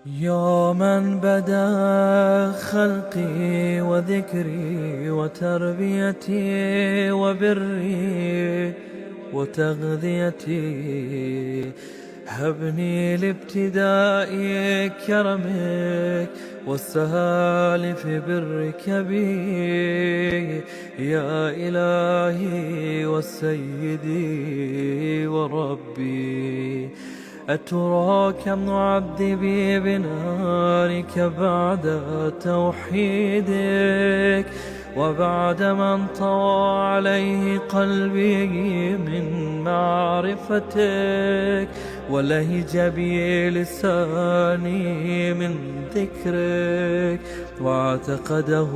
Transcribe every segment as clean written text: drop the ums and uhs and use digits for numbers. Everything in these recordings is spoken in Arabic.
يا من بدا خلقي وذكري وتربيتي وبري وتغذيتي، هبني لابتداء كرمك والسهال في برك بي، يا إلهي وسيدي وربي. أترى كم نعذبي بنارك بعد توحيدك، وبعد ما انطوى عليه قلبي من معرفتك، ولهج بي لساني من ذكرك، واعتقده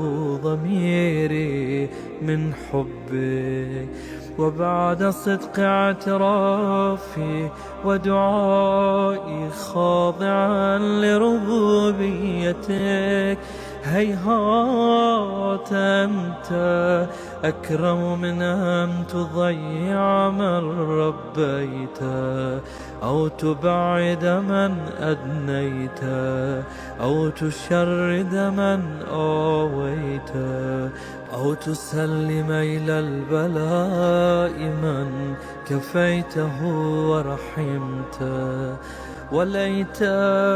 ضميري من حبك. وبعد صدق اعترافي ودعائي خاضعا لربوبيتك، هيهات أنت أكرم من أن تضيع من ربيت، أو تبعد من أدنيت، أو تشرد من آويت، أو تسلم إلى البلاء من كفيته ورحمته. وليت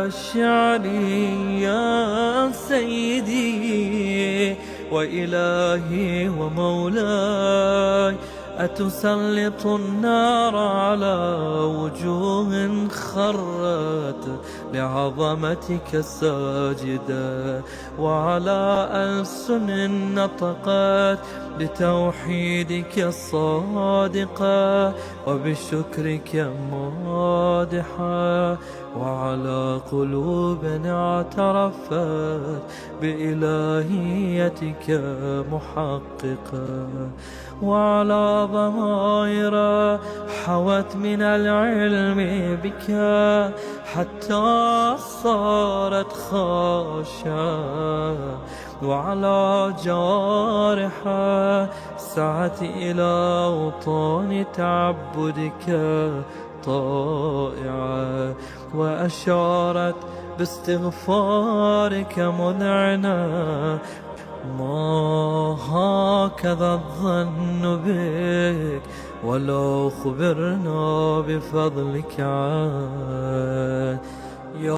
شعري يا سيدي وإلهي ومولاي، أتسلط النار على وجوه خرت لعظمتك ساجدة، وعلى ألسن نطقت بتوحيدك الصادقة وبشكرك مادحة، وعلى قلوب اعترفت بإلهيتك محققة، وعلى ضمائر حوت من العلم بك حتى صارت خاشعة، وعلى جارحة سعت إلى أوطان تعبدك طائعة، وأشارت باستغفارك مذعنة. ما هكذا الظن بك ولو خبرنا بفضلك عنه. يا